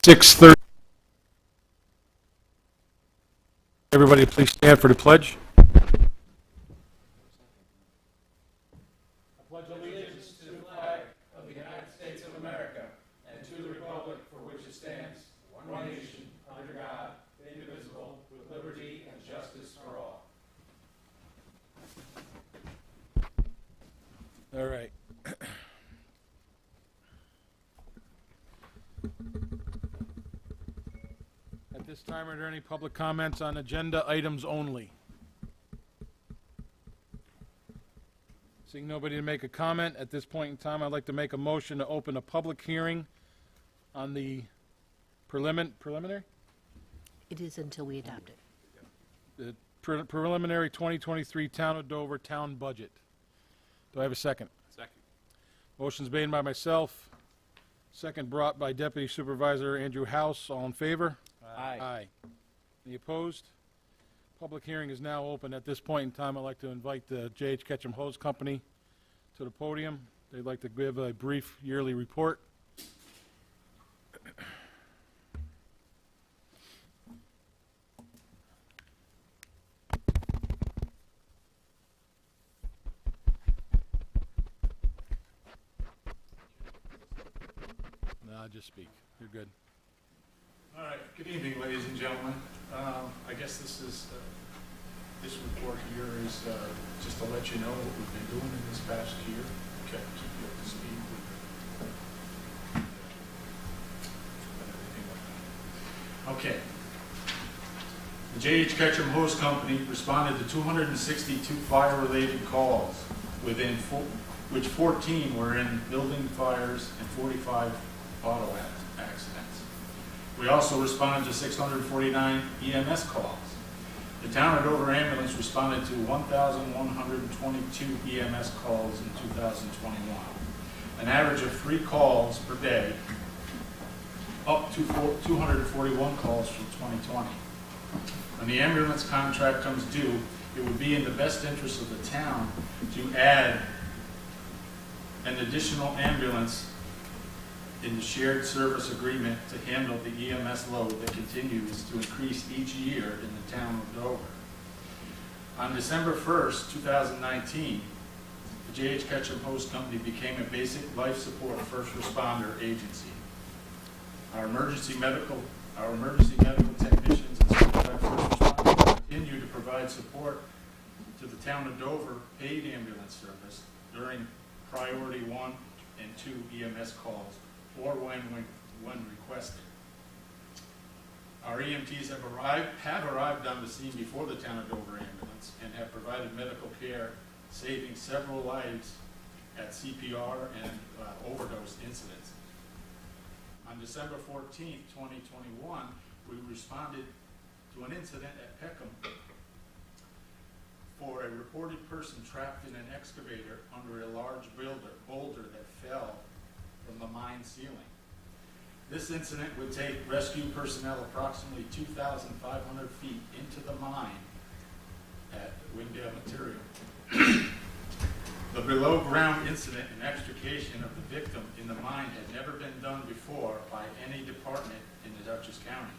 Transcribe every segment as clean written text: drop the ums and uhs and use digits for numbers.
6:30. Everybody please stand for the pledge. All right. At this time, are there any public comments on agenda items only? Seeing nobody to make a comment, at this point in time, I'd like to make a motion to open a public hearing on the preliminary? It is until we adopt it. The preliminary 2023 Town of Dover town budget. Do I have a second? Second. Motion's made by myself, second brought by Deputy Supervisor Andrew House. All in favor? Aye. Any opposed? Public hearing is now open. At this point in time, I'd like to invite the J.H. Ketchum Hose Company to the podium. They'd like to give a brief yearly report. No, just speak. You're good. All right, good evening, ladies and gentlemen. I guess this this report here is just to let you know what we've been doing in this past year. Okay, keep you up to speed with everything like that. Okay. The J.H. Ketchum Hose Company responded to 262 fire-related calls, which 14 were in building fires and 45 auto accidents. We also responded to 649 EMS calls. The Town of Dover Ambulance responded to 1,122 EMS calls in 2021, an average of 3 calls per day, up to 241 calls from 2020. When the ambulance contract comes due, it would be in the best interest of the town to add an additional ambulance in the shared service agreement to handle the EMS load that continues to increase each year in the town of Dover. On December 1st, 2019, the J.H. Ketchum Hose Company became a basic life support first responder agency. Our emergency medical technicians and certified first responders continue to provide support to the town of Dover paid ambulance service during priority 1 and 2 EMS calls, or when requested. Our EMTs have arrived on the scene before the Town of Dover ambulance and have provided medical care, saving several lives at CPR and overdose incidents. On December 14th, 2021, we responded to an incident at Peckham for a reported person trapped in an excavator under a large boulder that fell from the mine ceiling. This incident would take rescue personnel approximately 2,500 feet into the mine at Wingdale Material. The below ground incident and extrication of the victim in the mine had never been done before by any department in the Dutchess County.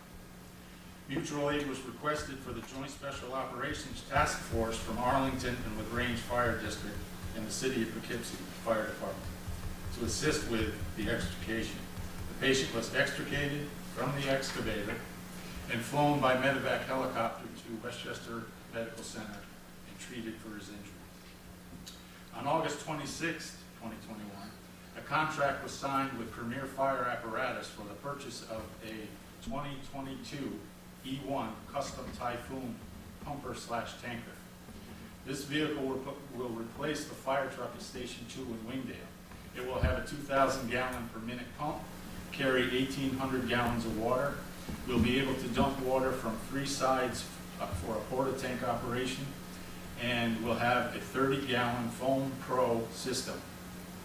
Mutual aid was requested for the Joint Special Operations Task Force from Arlington and LaGrange Fire District and the City of Poughkeepsie Fire Department to assist with the extrication. The patient was extricated from the excavator and flown by medevac helicopter to Westchester Medical Center and treated for his injuries. On August 26, 2021, a contract was signed with Premier Fire Apparatus for the purchase of a 2022 E1 Custom Typhoon pumper/tanker. This vehicle will replace the fire truck at Station 2 in Wingdale. It will have a 2,000 gallon per minute pump, carry 1,800 gallons of water. We'll be able to dump water from 3 sides for a porta tank operation, and we'll have a 30 gallon Foam Pro system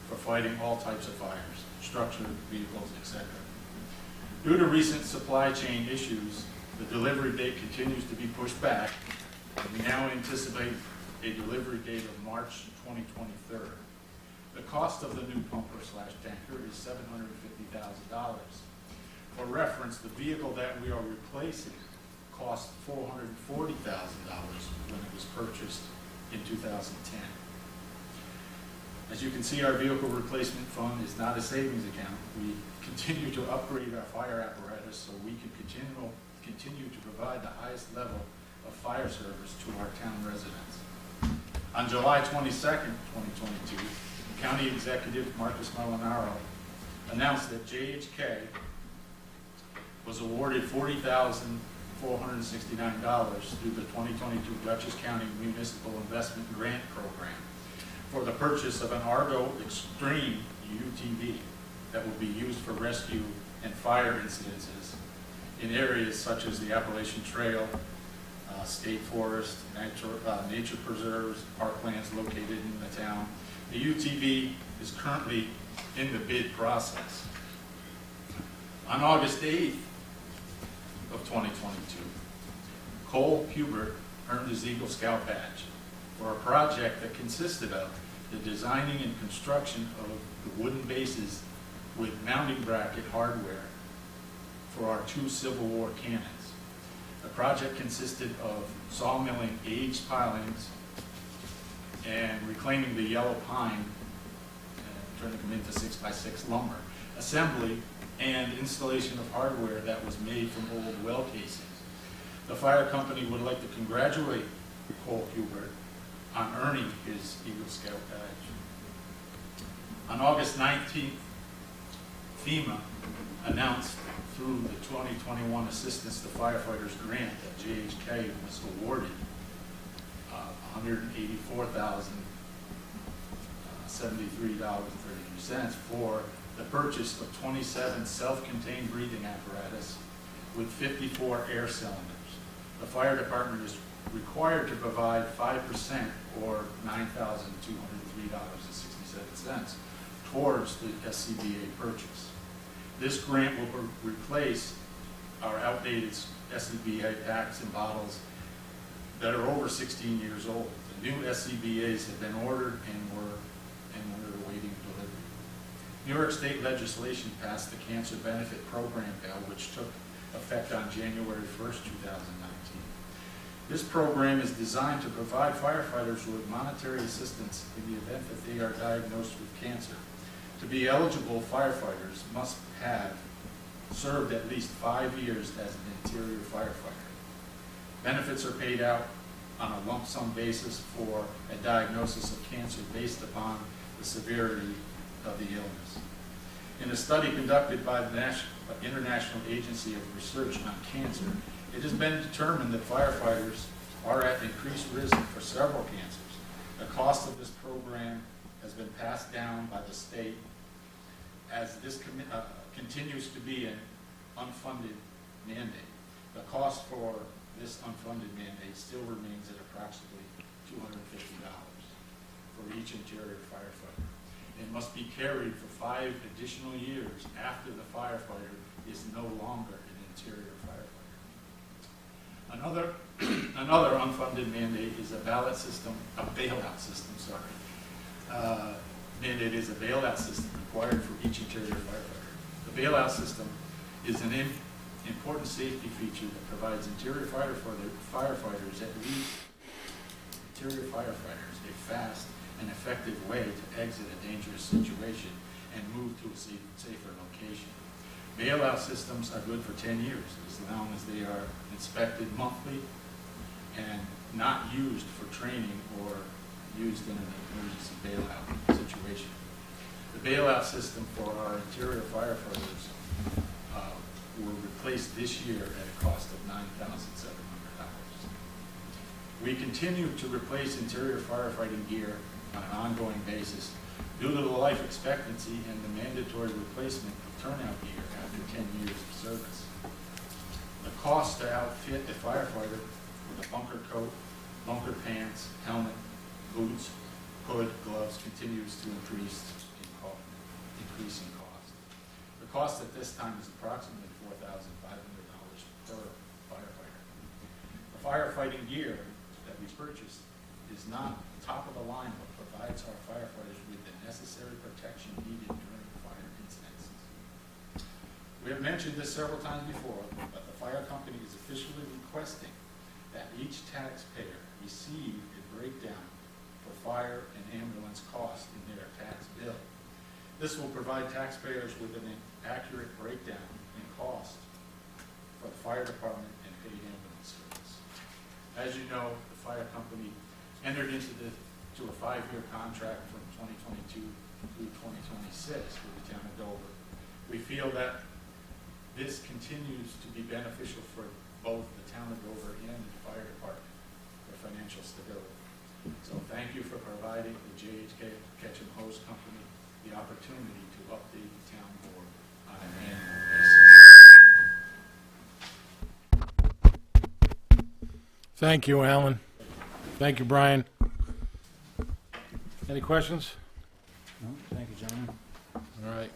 for fighting all types of fires, structure, vehicles, etc. Due to recent supply chain issues, the delivery date continues to be pushed back, and we now anticipate a delivery date of March 2023. The cost of the new pumper/tanker is $750,000. For reference, the vehicle that we are replacing cost $440,000 when it was purchased in 2010. As you can see, our vehicle replacement fund is not a savings account. We continue to upgrade our fire apparatus so we can continue to provide the highest level of fire service to our town residents. On July 22nd, 2022, County Executive Marcus Molinaro announced that JHK was awarded $40,469 through the 2022 Dutchess County Municipal Investment Grant Program for the purchase of an Argo Extreme UTV that will be used for rescue and fire incidences in areas such as the Appalachian Trail, state forest, nature preserves, parklands located in the town. The UTV is currently in the bid process. On August 8th of 2022, Cole Hubert earned his Eagle Scout badge for a project that consisted of the designing and construction of the wooden bases with mounting bracket hardware for our 2 Civil War cannons. The project consisted of sawmilling aged pilings and reclaiming the yellow pine and turning them into 6x6 lumber, assembly and installation of hardware that was made from old well casings. The fire company would like to congratulate Cole Hubert on earning his Eagle Scout badge. On August 19th, FEMA announced through the 2021 Assistance to Firefighters grant that JHK was awarded $184,073.32 for the purchase of 27 self-contained breathing apparatus with 54 air cylinders. The fire department is required to provide 5% or $9,203.67 towards the SCBA purchase. This grant will replace our outdated SCBA packs and bottles that are over 16 years old. The new SCBAs have been ordered and we're awaiting delivery. New York State legislation passed the Cancer Benefit Program bill, which took effect on January 1st, 2019. This program is designed to provide firefighters with monetary assistance in the event that they are diagnosed with cancer. To be eligible, firefighters must have served at least 5 years as an interior firefighter. Benefits are paid out on a lump sum basis for a diagnosis of cancer based upon the severity of the illness. In a study conducted by the International Agency of Research on Cancer, it has been determined that firefighters are at increased risk for several cancers. The cost of this program has been passed down by the state as this continues to be an unfunded mandate. The cost for this unfunded mandate still remains at approximately $250 for each interior firefighter. It must be carried for 5 additional years after the firefighter is no longer an interior firefighter. Another unfunded mandate is a bailout system, mandate is a bailout system required for each interior firefighter. The bailout system is an important safety feature that provides interior firefighters, a fast and effective way to exit a dangerous situation and move to a safer location. Bailout systems are good for 10 years as long as they are inspected monthly and not used for training or used in an emergency bailout situation. The bailout system for our interior firefighters were replaced this year at a cost of $9,700. We continue to replace interior firefighting gear on an ongoing basis due to the life expectancy and the mandatory replacement of turnout gear after 10 years of service. The cost to outfit a firefighter with a bunker coat, bunker pants, helmet, boots, hood, gloves continues to increase in cost. The cost at this time is approximately $4,500 per firefighter. The firefighting gear that we purchased is not top of the line, but provides our firefighters with the necessary protection needed during fire incidents. We have mentioned this several times before, but the fire company is officially requesting that each taxpayer receive a breakdown for fire and ambulance costs in their tax bill. This will provide taxpayers with an accurate breakdown in cost for the fire department and paid ambulance service. As you know, the fire company entered into a 5-year contract from 2022 through 2026 with the town of Dover. We feel that this continues to be beneficial for both the town of Dover and the fire department for financial stability. So thank you for providing the J.H. Ketchum Hose Company the opportunity to update the town board on an annual basis. Thank you, Alan. Thank you, Brian. Any questions? No, thank you, gentlemen. All right.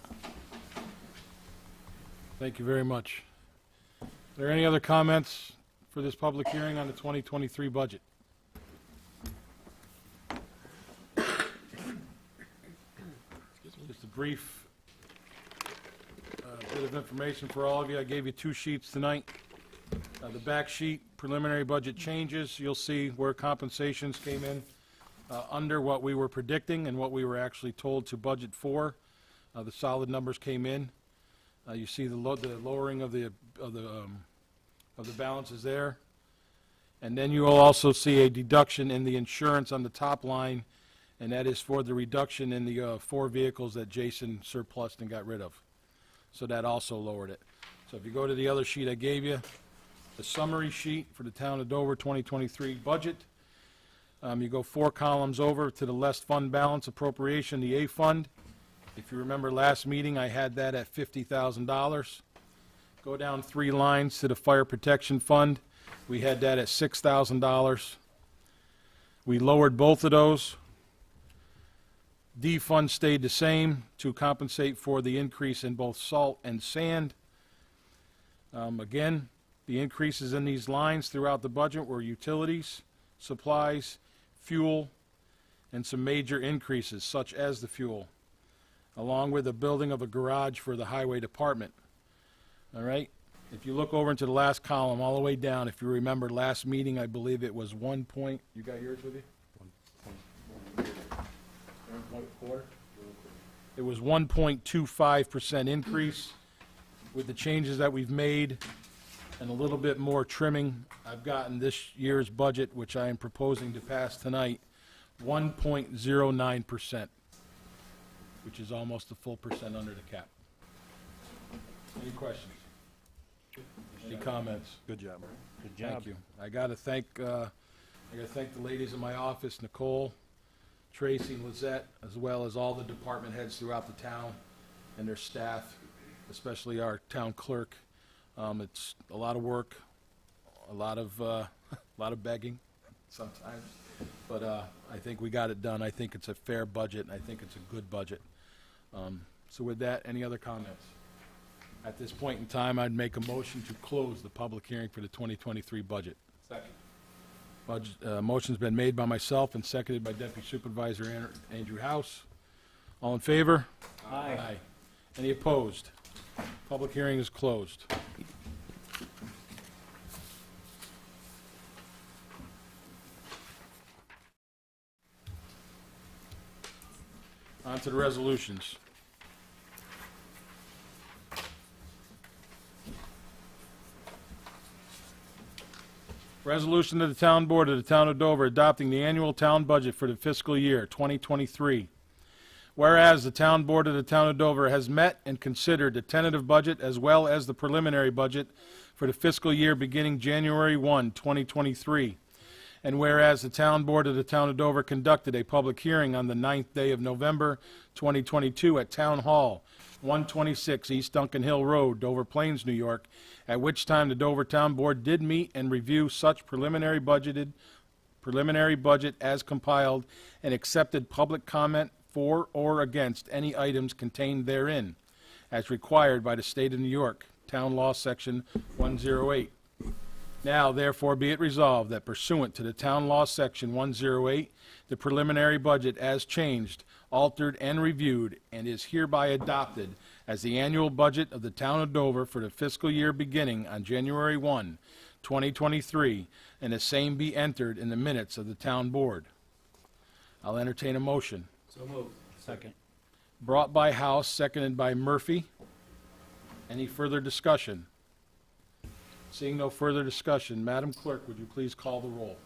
Thank you very much. Are there any other comments for this public hearing on the 2023 budget? Just a brief bit of information for all of you. I gave you 2 sheets tonight. The back sheet, preliminary budget changes. You'll see where compensations came in under what we were predicting and what we were actually told to budget for. The solid numbers came in. You see the lowering of the balances there. And then you will also see a deduction in the insurance on the top line, and that is for the reduction in the 4 vehicles that Jason surplused and got rid of. So that also lowered it. So if you go to the other sheet I gave you, the summary sheet for the town of Dover 2023 budget, you go 4 columns over to the less fund balance appropriation, the A fund. If you remember last meeting, I had that at $50,000. Go down 3 lines to the fire protection fund. We had that at $6,000. We lowered both of those. D fund stayed the same to compensate for the increase in both salt and sand. Again, the increases in these lines throughout the budget were utilities, supplies, fuel, and some major increases, such as the fuel, along with the building of a garage for the highway department. All right? If you look over into the last column, all the way down, if you remember last meeting, I believe it was you got yours with you? 1.4? It was 1.25% increase. With the changes that we've made and a little bit more trimming, I've gotten this year's budget, which I am proposing to pass tonight, 1.09%, which is almost a full percent under the cap. Any questions? Any comments? Good job. Good job. Thank you. I got to thank the ladies in my office, Nicole, Tracy, and Lizette, as well as all the department heads throughout the town and their staff, especially our town clerk. It's a lot of work, a lot of begging sometimes, but I think we got it done. I think it's a fair budget, and I think it's a good budget. So with that, any other comments? At this point in time, I'd make a motion to close the public hearing for the 2023 budget. Second. Motion's been made by myself and seconded by Deputy Supervisor Andrew House. All in favor? Aye. Any opposed? Public hearing is closed. On to the resolutions. Resolution of the Town Board of the Town of Dover adopting the annual town budget for the fiscal year 2023. Whereas the Town Board of the Town of Dover has met and considered the tentative budget as well as the preliminary budget for the fiscal year beginning January 1, 2023. And whereas the Town Board of the Town of Dover conducted a public hearing on the 9th day of November 2022 at Town Hall, 126 East Duncan Hill Road, Dover Plains, New York, at which time the Dover Town Board did meet and review such preliminary budget as compiled and accepted public comment for or against any items contained therein, as required by the State of New York, Town Law Section 108. Now, therefore, be it resolved that pursuant to the Town Law Section 108, the preliminary budget as changed, altered, and reviewed, and is hereby adopted as the annual budget of the Town of Dover for the fiscal year beginning on January 1, 2023, and the same be entered in the minutes of the Town Board. I'll entertain a motion. So moved. Second. Brought by House, seconded by Murphy. Any further discussion? Seeing no further discussion, Madam Clerk, would you please call the roll?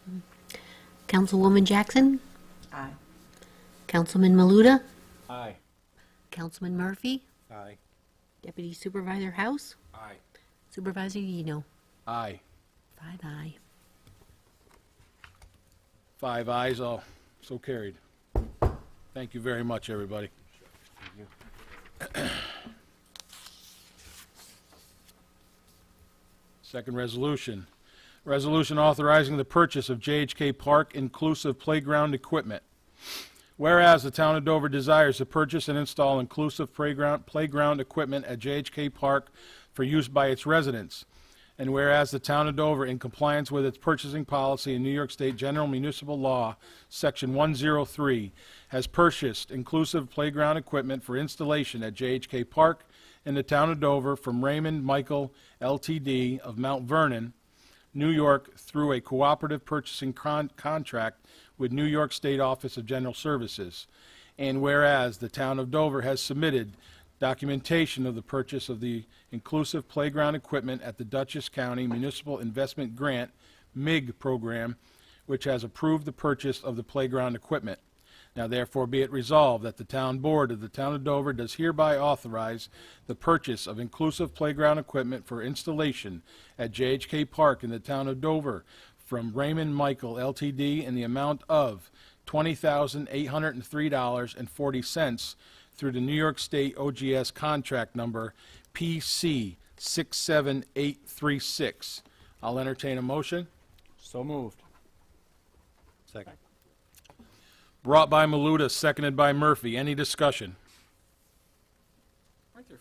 Councilwoman Jackson? Aye. Councilman Maluta? Aye. Councilman Murphy? Aye. Deputy Supervisor House? Aye. Supervisor Eno? Aye. 5 aye. 5 ayes, all so carried. Thank you very much, everybody. Second resolution. Resolution authorizing the purchase of JHK Park inclusive playground equipment. Whereas the Town of Dover desires to purchase and install inclusive playground equipment at JHK Park for use by its residents. And whereas the Town of Dover, in compliance with its purchasing policy in New York State General Municipal Law, Section 103, has purchased inclusive playground equipment for installation at JHK Park in the Town of Dover from Raymond Michael Ltd. Of Mount Vernon, New York, through a cooperative purchasing contract with New York State Office of General Services. And whereas the Town of Dover has submitted documentation of the purchase of the inclusive playground equipment at the Dutchess County Municipal Investment Grant, MIG program, which has approved the purchase of the playground equipment. Now therefore be it resolved that the Town Board of the Town of Dover does hereby authorize the purchase of inclusive playground equipment for installation at JHK Park in the Town of Dover from Raymond Michael Ltd. in the amount of $20,803.40 through the New York State OGS contract number PC 67836. I'll entertain a motion. So moved. Second. Brought by Maluta, seconded by Murphy. Any discussion? Aren't there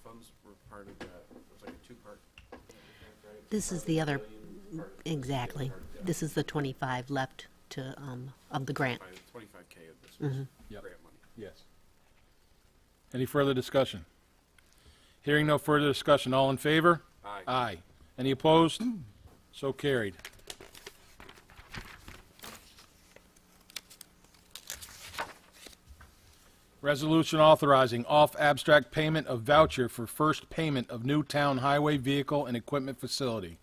funds were part of that? It was like a two-part. Right? This is the other, exactly. This is the 25 left to, of the grant. 25K of this was Yep. grant money. Yes. Any further discussion? Hearing no further discussion, all in favor? Aye. Aye. Any opposed? So carried. Resolution authorizing off-abstract payment of voucher for first payment of new town highway vehicle and equipment facility.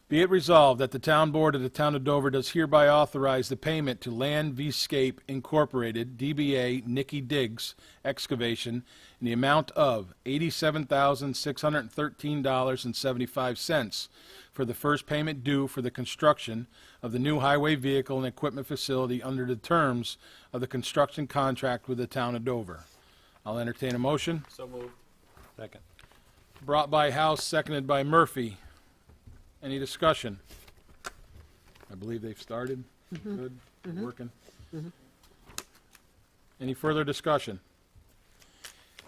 Be it resolved that the Town Board of the Town of Dover does hereby authorize the payment to Land Vscape Incorporated, DBA Nicky Diggs Excavation, in the amount of $87,613.75 for the first payment due for the construction of the new highway vehicle and equipment facility under the terms of the construction contract with the Town of Dover. I'll entertain a motion. So moved. Second. Brought by House, seconded by Murphy. Any discussion? I believe they've started. Good, working. Any further discussion?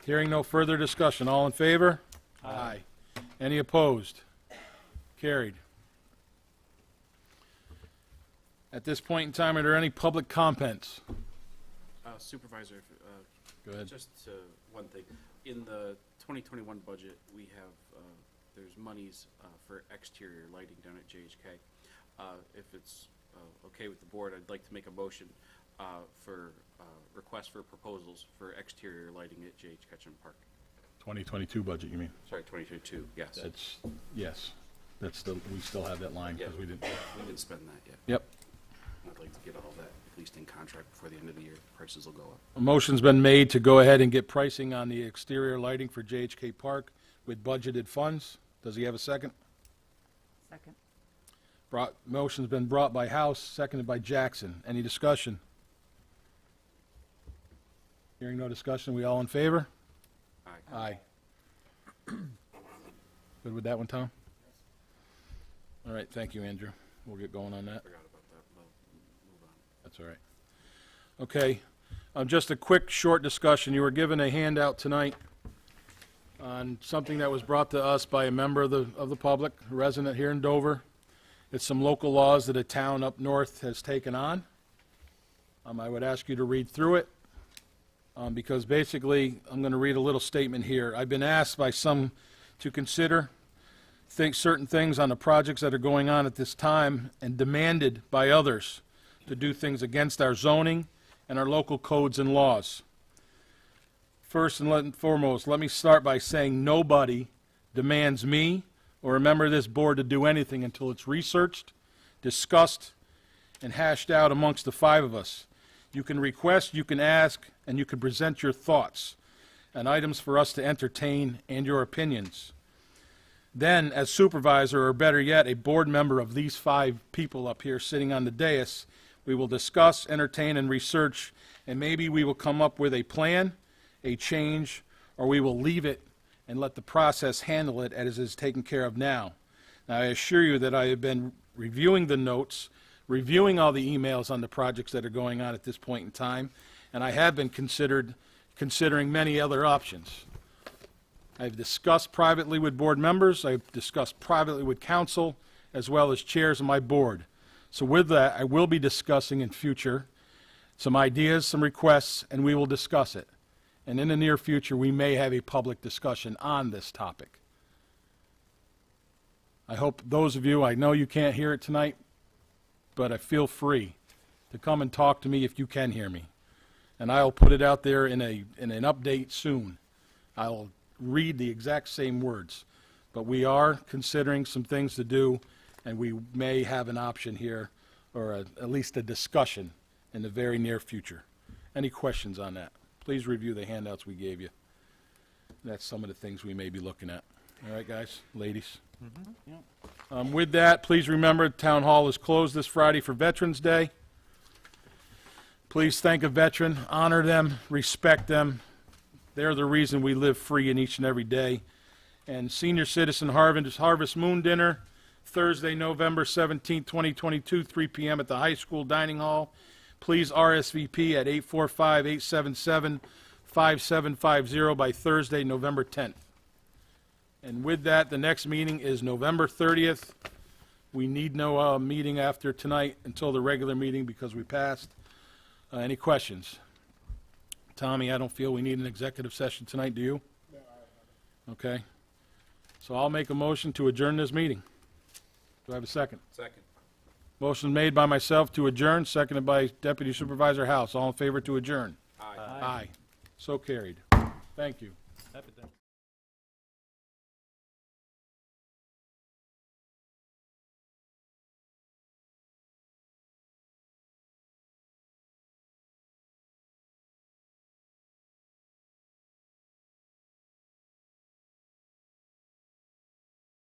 Hearing no further discussion, all in favor? Aye. Any opposed? Carried. At this point in time, are there any public comments? Supervisor, Go ahead. just one thing. In the 2021 budget, we have, there's monies for exterior lighting down at JHK. If it's okay with the board, I'd like to make a motion for request for proposals for exterior lighting at JH Ketchum Park. 2022 budget, you mean? Sorry, 2022, yes. That's, yes. That's the, we still have that line because we didn't. We didn't spend that yet. Yep. I'd like to get all that, at least in contract before the end of the year. Prices will go up. A motion's been made to go ahead and get pricing on the exterior lighting for JHK Park with budgeted funds. Does he have a second? Second. Motion's been brought by House, seconded by Jackson. Any discussion? Hearing no discussion, we all in favor? Aye. Aye. Good with that one, Tom? All right, thank you, Andrew. We'll get going on that. Forgot about that. We'll move on. That's all right. Okay, just a quick, short discussion. You were given a handout tonight on something that was brought to us by a member of the public, a resident here in Dover. It's some local laws that a town up north has taken on. I would ask you to read through it, because basically, I'm going to read a little statement here. I've been asked by some to consider certain things on the projects that are going on at this time, and demanded by others to do things against our zoning and our local codes and laws. First and foremost, let me start by saying nobody demands me or a member of this board to do anything until it's researched, discussed, and hashed out amongst the five of us. You can request, you can ask, and you can present your thoughts and items for us to entertain and your opinions. Then, as supervisor, or better yet, a board member of these five people up here sitting on the dais, we will discuss, entertain, and research, and maybe we will come up with a plan, a change, or we will leave it and let the process handle it as it is taken care of now. Now, I assure you that I have been reviewing the notes, reviewing all the emails on the projects that are going on at this point in time, and I have been considering many other options. I've discussed privately with board members, I've discussed privately with council, as well as chairs of my board. So with that, I will be discussing in future some ideas, some requests, and we will discuss it. And in the near future, we may have a public discussion on this topic. I hope those of you, I know you can't hear it tonight, but I feel free to come and talk to me if you can hear me. And I'll put it out there in an update soon. I'll read the exact same words. But we are considering some things to do, and we may have an option here, or at least a discussion in the very near future. Any questions on that? Please review the handouts we gave you. That's some of the things we may be looking at. All right, guys, ladies? With that, please remember, Town Hall is closed this Friday for Veterans Day. Please thank a veteran, honor them, respect them. They're the reason we live free in each and every day. And Senior Citizen Harvest Moon Dinner, Thursday, November 17, 2022, 3 p.m. at the high school dining hall. Please RSVP at 845-877-5750 by Thursday, November 10th. And with that, the next meeting is November 30th. We need no meeting after tonight until the regular meeting because we passed. Any questions? Tommy, I don't feel we need an executive session tonight, do you? No, I haven't. Okay. So I'll make a motion to adjourn this meeting. Do I have a second? Second. Motion made by myself to adjourn, seconded by Deputy Supervisor House. All in favor to adjourn? Aye. Aye. So carried. Thank you. Happy Thanksgiving.